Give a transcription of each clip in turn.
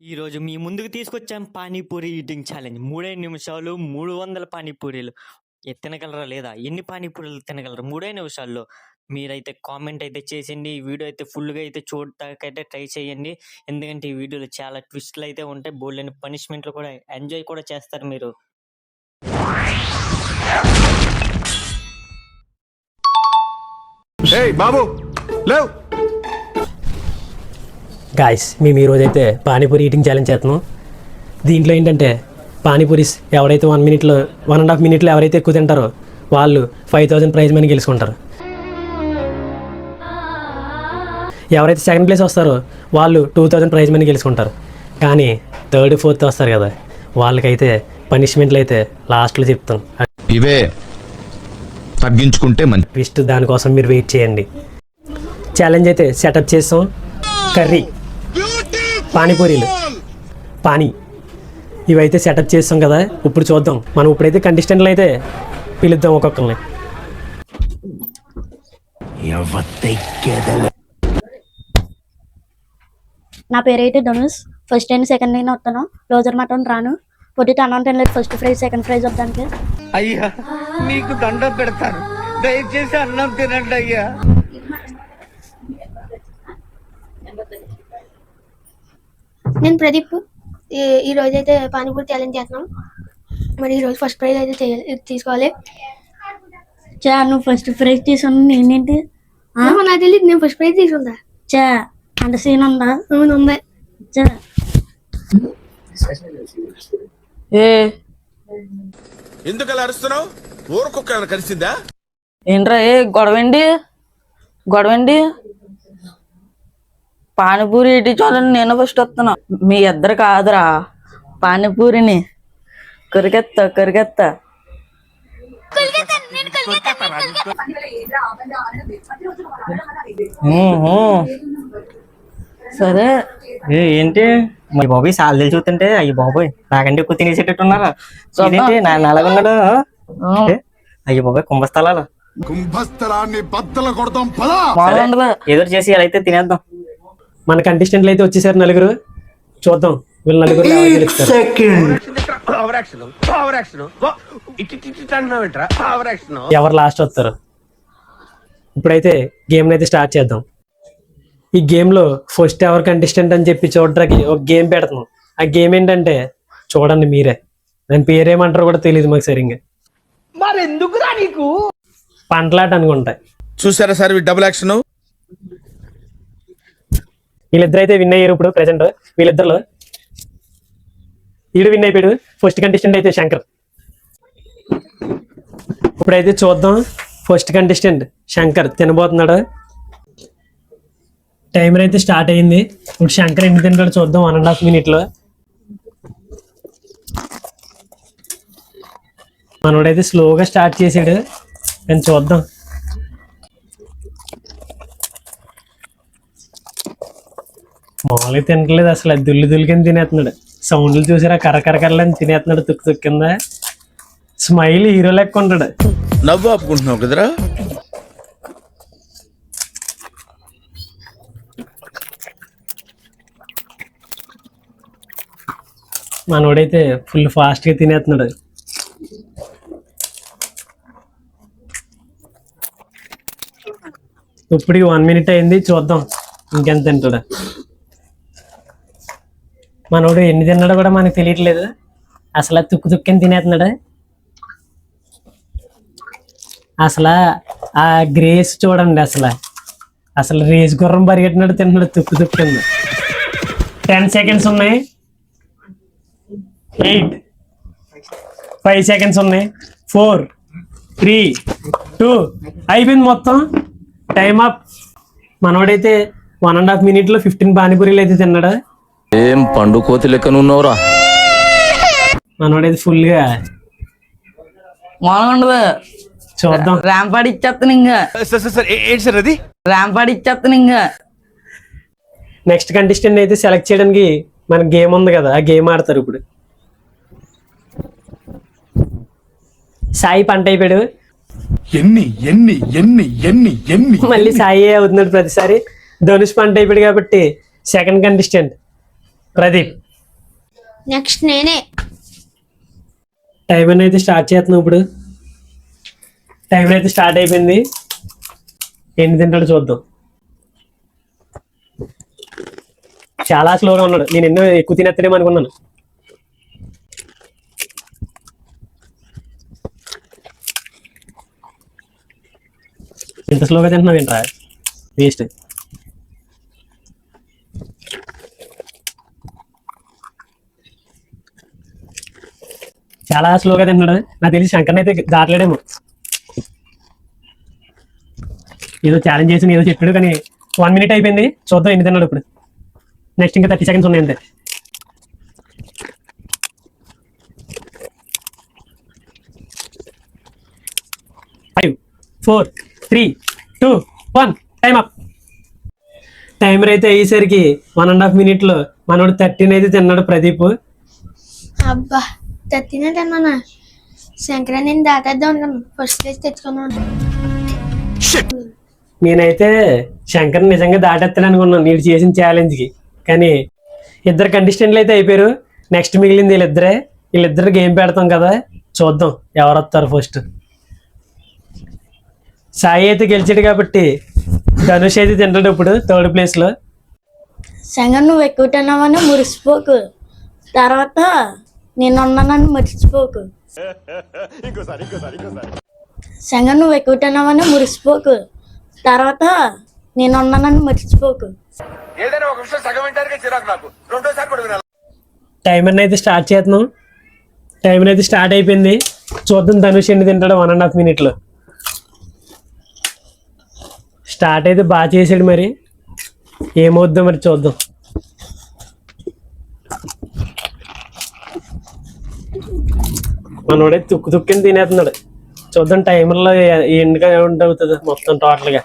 ఈరోజు మీ ముందుకు తీసుకొచ్చాం పానీపూరి ఈటింగ్ ఛాలెంజ్. 3 నిమిషాలు 300 పానీపూరీలు తినగలరా లేదా? ఎన్ని పానీపూరీలు తినగలరు 3 నిమిషాల్లో? మీరైతే కామెంట్ అయితే చేసేయండి. ఈ వీడియో అయితే ఫుల్గా అయితే చూడటానికైతే ట్రై చేయండి. ఎందుకంటే ఈ వీడియోలో చాలా ట్విస్ట్లు అయితే ఉంటాయి, బోల్డెన్ పనిష్మెంట్లు కూడా, ఎంజాయ్ కూడా చేస్తారు మీరు. బాబు లేవ్ గాయస్, మేము ఈరోజు అయితే పానీపూరి ఈటింగ్ ఛాలెంజ్ చేస్తున్నాం. దీంట్లో ఏంటంటే పానీపూరీస్ ఎవరైతే 1 మినిట్లో 1.5 మినిట్లో ఎవరైతే ఎక్కువ తింటారో వాళ్ళు 5,000 ప్రైజ్ మనీ గెలుచుకుంటారు. ఎవరైతే సెకండ్ ప్లేస్ వస్తారో వాళ్ళు 2,000 ప్రైజ్ మనీ గెలుచుకుంటారు. కానీ థర్డ్ ఫోర్త్ వస్తారు కదా, వాళ్ళకైతే పనిష్మెంట్లు అయితే లాస్ట్లో చెప్తాం. ఇవే తగ్గించుకుంటే మంచి ట్విస్ట్, దానికోసం మీరు వెయిట్ చేయండి. ఛాలెంజ్ అయితే సెటప్ చేస్తాం. కర్రీ, పానీపూరీలు, పానీ ఇవైతే సెటప్ చేస్తాం కదా. ఇప్పుడు చూద్దాం. మనం ఇప్పుడైతే కంటెస్టెంట్లు అయితే పిలుద్దాం ఒక్కొక్కరిని. నా పేరైతే ధనుష్. ఫస్ట్ అండ్ సెకండ్ అయినా వస్తాను. రోజర్ మటన్ రాను. పొద్దుట అన్నం తినలేదు. ఫస్ట్ ప్రైజ్ సెకండ్ ప్రైజ్ వద్దానికి. అయ్యా మీకు దండం పెడతాను, దయచేసి అన్నం తినండి అయ్యా. నేను ప్రదీప్. ఈ రోజు అయితే పానీపూరి ఛాలెంజ్ చేస్తున్నాం. మరి ఈ రోజు ఫస్ట్ ప్రైజ్ అయితే తీసుకోవాలి. చా, నువ్వు ఫస్ట్ ప్రైజ్ తీసుకున్నా నేనేంటి? నాకు తెలియదు, నేను ఫస్ట్ ప్రైజ్ తీసుకుంటా. చా, అంత సీన్ ఉందా? ఉంది. చా, ఎందుకు అలా అరుస్తున్నావు? ఊరుకుక్క కలిసిందా ఏంట్రా? గొడవండి పానీపూరి ఇటు చూడండి, నేను ఫస్ట్ వస్తున్నా. మీ ఇద్దరు కాదురా, పానీపూరిని కొరికెత్తా. సరే. ఏంటి మరి బాబోయ్, సార్లు చూస్తుంటే అయ్యి బాబోయ్ నాకంటే ఎక్కువ తినేసేటట్టున్నారా? నల్లగున్నాడు. అయ్యి బాబోయ్, కుంభస్థలాన్ని బద్దలు కొడతాం. ఏదో చేసి అలా అయితే తినేద్దాం. మన కంటెస్టెంట్లు అయితే వచ్చేసారు, నలుగురు. చూద్దాం వీళ్ళు నలుగురు ఎవరు లాస్ట్ వస్తారు. ఇప్పుడైతే గేమ్ అయితే స్టార్ట్ చేద్దాం. ఈ గేమ్ లో ఫస్ట్ ఎవర్ కంటెస్టెంట్ అని చెప్పి చూడడానికి ఒక గేమ్ పెడతాం. ఆ గేమ్ ఏంటంటే చూడండి మీరే. దాని పేరేమంటారో కూడా తెలియదు మాకు సరిగ్గా. మరి ఎందుకురా నీకు? పంటలాట అనుకుంటాయి. చూసారా సార్ డబుల్ యాక్షన్. వీళ్ళిద్దరు అయితే విన్ అయ్యారు. ఇప్పుడు ప్రెసెంట్ వీళ్ళిద్దరులో ఈడు విన్ అయిపోయాడు. ఫస్ట్ కంటెస్టెంట్ అయితే శంకర్. ఇప్పుడైతే చూద్దాం ఫస్ట్ కంటెస్టెంట్ శంకర్ తినబోతున్నాడు. టైమర్ అయితే స్టార్ట్ అయింది. ఇప్పుడు శంకర్ ఎన్ని తింటాడు చూద్దాం 1.5 మినిట్లో. మనోడైతే స్లోగా స్టార్ట్ చేసాడు, కానీ చూద్దాం. మామూలుగా తినట్లేదు అసలు, దుల్లికని తినేస్తున్నాడు. సౌండ్లు చూసారా, కర్రకర్రని తినేస్తున్నాడు తుక్కు కింద. స్మైల్ హీరో లెక్క ఉంటాడు. నవ్వు ఆపుకుంటున్నావు కదరా. మనోడైతే ఫుల్ ఫాస్ట్ గా తినేస్తున్నాడు. ఇప్పటికి 1 మినిట్ అయింది. చూద్దాం ఇంకెంత తింటాడు. మనోడు ఎన్ని తిన్నాడో కూడా మనకు తెలియట్లేదు. అసలు తుక్కుని తినేస్తున్నాడు. అసలు ఆ గ్రేస్ చూడండి, అసలు రేస్ గుర్రం పరిగెట్టినట్టు తింటున్నాడు తుక్కు కింద. 10 సెకండ్స్ ఉన్నాయి. 8 5 సెకండ్స్ ఉన్నాయి. 4 3 2 అయిపోయింది మొత్తం. Time up. మనోడైతే 1.5 మినిట్లో 15 పానీపూరీలు అయితే తిన్నాడు. ఏం పండు కోతి లెక్కనున్నావురా. మనోడైతే ఫుల్ గా మామూలుగా చూద్దాం. ర్యాంపాడి ఇచ్చేస్తాను ఇంకా. ఏంటి సార్ అది? ర్యాంపాడి ఇచ్చేస్తాను ఇంకా. నెక్స్ట్ కంటెస్టెంట్ అయితే సెలెక్ట్ చేయడానికి మన గేమ్ ఉంది కదా, ఆ గేమ్ ఆడతారు ఇప్పుడు. సాయి పంట అయిపోయాడు. మళ్ళీ సాయి అవుతున్నాడు ప్రతిసారి. ధనుష్ పంట అయిపోయాడు కాబట్టి సెకండ్ కంటెస్టెంట్ ప్రదీప్. నెక్స్ట్ నేనే. టైమర్ అయితే స్టార్ట్ చేస్తున్నాం ఇప్పుడు. టైమర్ అయితే స్టార్ట్ అయిపోయింది. ఎన్ని తింటాడో చూద్దాం. చాలా స్లోగా ఉన్నాడు. నేను ఎన్నో ఎక్కువ తినేస్తాడేమో అనుకున్నాను. ఇంత స్లోగా తింటున్నావు ఏంట్రా? వేస్ట్. చాలా స్లోగా తింటున్నాడు. నాకు తెలిసి శంకర్ని అయితే దాటలేడేమో. ఏదో ఛాలెంజ్ చేసి ఏదో చెప్పాడు కానీ 1 minute అయిపోయింది. చూద్దాం ఎన్ని తిన్నాడు ఇప్పుడు. నెక్స్ట్ ఇంకా 30 seconds ఉన్నాయి అంతే. Five, 4, 3, 2, 1 time up. టైమర్ అయితే అయ్యేసరికి 1.5 minute మనోడు 13 అయితే తిన్నాడు ప్రదీప్. అబ్బా 13 అన్నానా? శంకరా నేను దాటేద్దాం అనుకున్నాను. ఫస్ట్ ప్లేస్ తెచ్చుకున్నాను. నేనైతే శంకర్ నిజంగా దాటేస్తాను అనుకున్నాను నేను చేసిన ఛాలెంజ్కి. కానీ ఇద్దరు కంటెస్టెంట్లు అయితే అయిపోయారు. నెక్స్ట్ మిగిలింది వీళ్ళిద్దరే. వీళ్ళిద్దరు గేమ్ పెడతాం కదా, చూద్దాం ఎవరు వస్తారు ఫస్ట్. సాయి అయితే గెలిచాడు కాబట్టి ధనుష్ అయితే తింటాడు ఇప్పుడు 3rd place. సంగం నువ్వు ఎక్కువ తిన్నావని మురిసిపోకు, తర్వాత నేను ఉన్నానని మర్చిపోకు. సంగం నువ్వు ఎక్కువ తిన్నావని మురిసిపోకు, తర్వాత నేను ఉన్నానని మర్చిపోకు. ఏదైనా ఒక విషయం సగం వింటానికి చిరాకు నాకు, రెండోసారి కూడా వినాలి. టైమర్ని అయితే స్టార్ట్ చేస్తున్నాం. టైమర్ అయితే స్టార్ట్ అయిపోయింది. చూద్దాం ధనుష్ ఎన్ని తింటాడు 1.5 minute. స్టార్ట్ అయితే బాగా చేసాడు, మరి ఏమవుద్దాం మరి చూద్దాం. మనోడే తుక్కుని తినేస్తున్నాడు. చూద్దాం టైమర్లో ఎండుగా అవుతుంది మొత్తం టోటల్గా.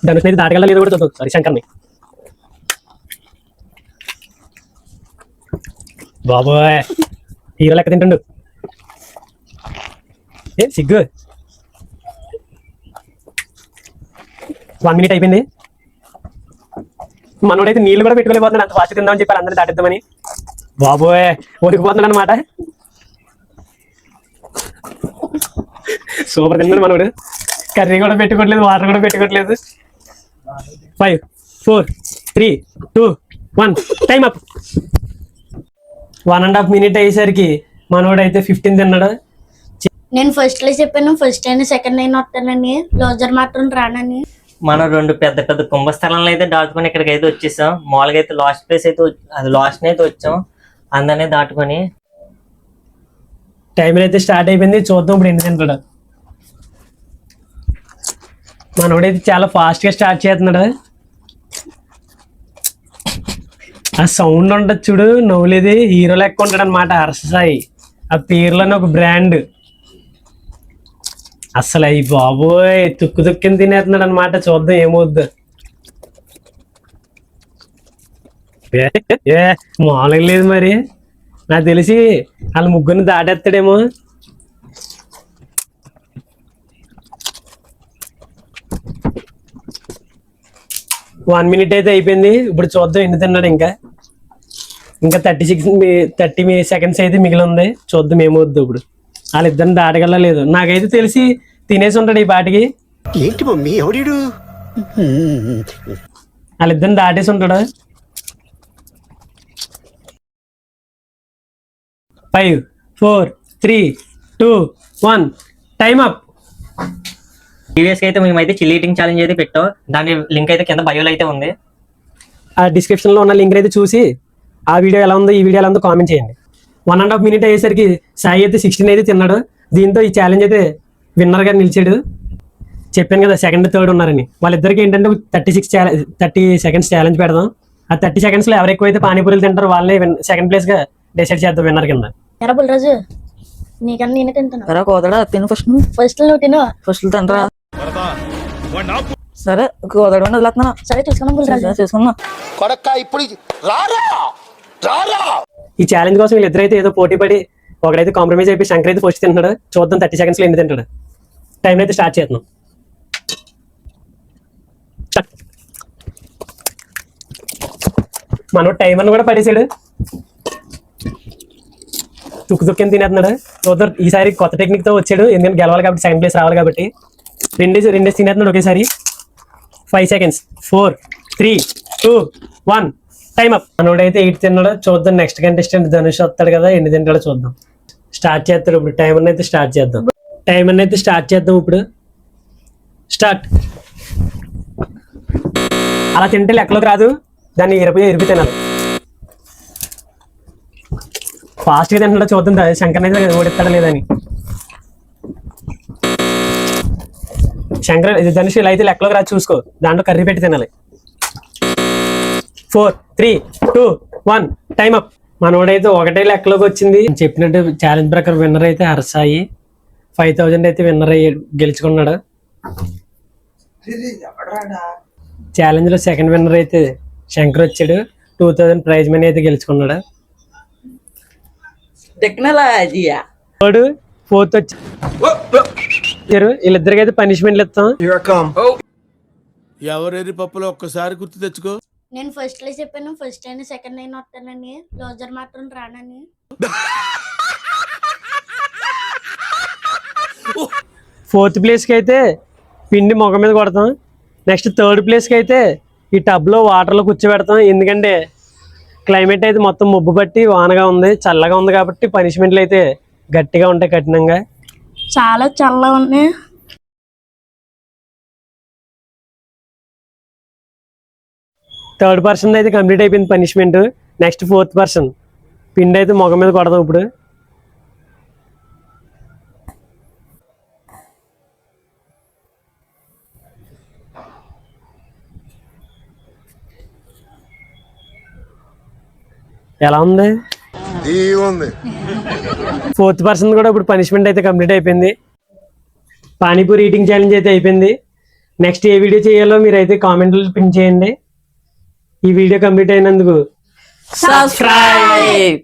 ధనుష్ అయితే దాటగల లేదు కూడా చూద్దాం. సారీ శంకర్ని. బాబోయ్ హీరో లెక్క తింటుండు. ఏ సిగ్గు. 1 minute అయిపోయింది. మనోడైతే నీళ్ళు కూడా పెట్టుకోలేకపోతున్నాడు. అంత ఫాస్ట్ తిందామని చెప్పారు అందరిని దాటిద్దామని. బాబోయ్ ఒడికిపోతున్నాడు అనమాట. సూపర్ తిన్నాడు మనోడు. కర్రీ కూడా పెట్టుకోవట్లేదు, వాటర్ కూడా పెట్టుకోవట్లేదు. 5, 4, 3, 2, 1 టైమ్ అప్. 1.5 minute అయ్యేసరికి మనోడైతే 15 తిన్నాడు. నేను ఫస్ట్ లో చెప్పాను, ఫస్ట్ అయినా సెకండ్ అయినా వస్తానని, లోజర్ మాత్రం రానని. మనం 2 పెద్ద పెద్ద కుంభస్థలాలను అయితే దాటుకొని ఇక్కడికి అయితే వచ్చేసాం. మామూలుగా అయితే లాస్ట్ ప్లేస్ అయితే అది లాస్ట్ అయితే వచ్చాం, అందరినీ దాటుకొని. టైమర్ అయితే స్టార్ట్ అయిపోయింది. చూద్దాం ఇప్పుడు ఎన్ని తింటాడు. మనోడైతే చాలా ఫాస్ట్ గా స్టార్ట్ చేస్తున్నాడు. ఆ సౌండ్ ఉండదు చూడు, నవ్వులేది హీరో లెక్క ఉంటాడు అనమాట. హర్షసాయి ఆ పేరులోనే ఒక బ్రాండ్. అసలు అయ్యి బాబోయ్ తుక్కుని తినేస్తున్నాడు అనమాట. చూద్దాం ఏమవుద్దు. ఏ మామూలుగా లేదు మరి. నాకు తెలిసి వాళ్ళ ముగ్గురిని దాటేస్తాడేమో. వన్ మినిట్ అయితే అయిపోయింది. ఇప్పుడు చూద్దాం ఎన్ని తిన్నాడు. ఇంకా 30 seconds అయితే మిగిలి ఉంది. చూద్దాం ఏమవుద్దు ఇప్పుడు. వాళ్ళిద్దరిని దాటగల లేదు. నాకైతే తెలిసి తినేసి ఉంటాడు ఈ పాటికి. ఏంటి మమ్మీ ఎవడు? వాళ్ళిద్దరిని దాటేసి ఉంటాడు. 5, 4, 3, 2, 1 టైమ్ అప్. ప్రీవియస్గా అయితే మేమైతే చిల్లీ ఈటింగ్ ఛాలెంజ్ అయితే పెట్టాం. దాని లింక్ అయితే కింద బయోలో అయితే ఉంది. ఆ డిస్క్రిప్షన్లో ఉన్న లింక్ అయితే చూసి ఆ వీడియో ఎలా ఉందో ఈ వీడియో ఎలా ఉందో కామెంట్ చేయండి. 1.5 minute అయ్యేసరికి సాయి అయితే 16 అయితే తిన్నాడు. దీంతో ఈ ఛాలెంజ్ అయితే విన్నర్గా నిలిచాడు. చెప్పాను కదా 2nd, 3rd ఉన్నారని. వాళ్ళిద్దరికి ఏంటంటే 30 seconds ఛాలెంజ్ పెడదాం. ఆ 30 secondsలో ఎవరు ఎక్కువైతే పానీపూరీలు తింటారో వాళ్ళే 2nd ప్లేస్గా డిసైడ్ చేద్దాం విన్నర్ కింద. ఎరా బుల్రాజు, నీకన్నా నేనే తింటాను. సరే కోదడా తిను ఫస్ట్. ఫస్ట్ నువ్వు తిను. ఫస్ట్ తినరా. సరే కోదడ వదిలేస్తున్నా. సరే చూసుకున్నాం బుల్రాజు. చేసుకున్నా. కొడక్క ఇప్పుడు రారా రారా. ఈ ఛాలెంజ్ కోసం వీళ్ళిద్దరైతే ఏదో పోటీ పడి ఒకడైతే కాంప్రమైజ్ అయిపోయి శంకర్ అయితే ఫస్ట్ తింటున్నాడు. చూద్దాం 30 secondsలో ఎన్ని తింటాడు. టైం అయితే స్టార్ట్ చేస్తున్నాం. మనం టైం అని కూడా పడేసాడు, తుక్కిని తినేస్తున్నాడు. చూద్దాం ఈసారి కొత్త టెక్నిక్ తో వచ్చాడు, ఎందుకంటే గెలవాలి కాబట్టి, సెకండ్ ప్లేస్ రావాలి కాబట్టి. రెండేసి తినేస్తున్నాడు ఒకేసారి. 5 seconds. 4, 3, 2, 1 time up. మనోడైతే 8 తిన్నాడు. చూద్దాం నెక్స్ట్ కంటెస్టెంట్ ధనుష్ వస్తాడు కదా, ఎన్ని తింటాడో చూద్దాం. స్టార్ట్ చేస్తాడు ఇప్పుడు. టైం అయితే స్టార్ట్ చేద్దాం. ఇప్పుడు స్టార్ట్. అలా తింటే లెక్కలోకి రాదు, దాన్ని ఎరిపి తినాలి. ఫాస్ట్గా తింటున్నాడో చూద్దాం శంకర్ అయితే ఓడిస్తాడా లేదని. శంకర్ ధనుష్ ఇలా అయితే లెక్కలోకి రాదు చూసుకో, దాంట్లో కర్రీ పెట్టి తినాలి. 4, 3, 2, 1 టైం అప్. మనోడైతే ఒకటే లెక్కలోకి వచ్చింది. చెప్పినట్టు ఛాలెంజ్ ప్రకారం విన్నర్ అయితే హర్షాయి 5000 అయితే విన్నర్ అయ్యి గెలుచుకున్నాడు. ఛాలెంజ్ లో సెకండ్ విన్నర్ అయితే శంకర్ వచ్చాడు. 2000 ప్రైజ్ మనీ అయితే గెలుచుకున్నాడు. టెక్నాలజీయా వాడు 4th వచ్చారు. వీళ్ళిద్దరికైతే పనిష్మెంట్లు ఇస్తాం. ఎవరెరి పప్పులో ఒక్కసారి గుర్తు తెచ్చుకో. నేను ఫస్ట్ లో చెప్పాను, ఫస్ట్ అయినా సెకండ్ అయినా వస్తానని, లోజర్ మాత్రం రానని. 4th ప్లేస్కి అయితే పిండి మొగ మీద కొడతాం. నెక్స్ట్ 3rd ప్లేస్కి అయితే ఈ టబ్లో వాటర్లో కూర్చోబెడతాం. ఎందుకంటే క్లైమేట్ అయితే మొత్తం మబ్బు పట్టి వానగా ఉంది, చల్లగా ఉంది కాబట్టి పనిష్మెంట్లు అయితే గట్టిగా ఉంటాయి, కఠినంగా. చాలా చల్లగా ఉన్నాయి. థర్డ్ పర్సన్ అయితే కంప్లీట్ అయిపోయింది పనిష్మెంట్. నెక్స్ట్ 4th పర్సన్ పిండి అయితే మొగ మీద కొడతాం ఇప్పుడు. ఎలా ఉంది? 4th పర్సన్ కూడా ఇప్పుడు పనిష్మెంట్ అయితే కంప్లీట్ అయిపోయింది. పానీపూరి ఈటింగ్ ఛాలెంజ్ అయితే అయిపోయింది. నెక్స్ట్ ఏ వీడియో చేయాలో మీరు అయితే కామెంట్లో పిన్ చేయండి. ఈ వీడియో కంప్లీట్ అయినందుకు సబ్స్క్రైబ్.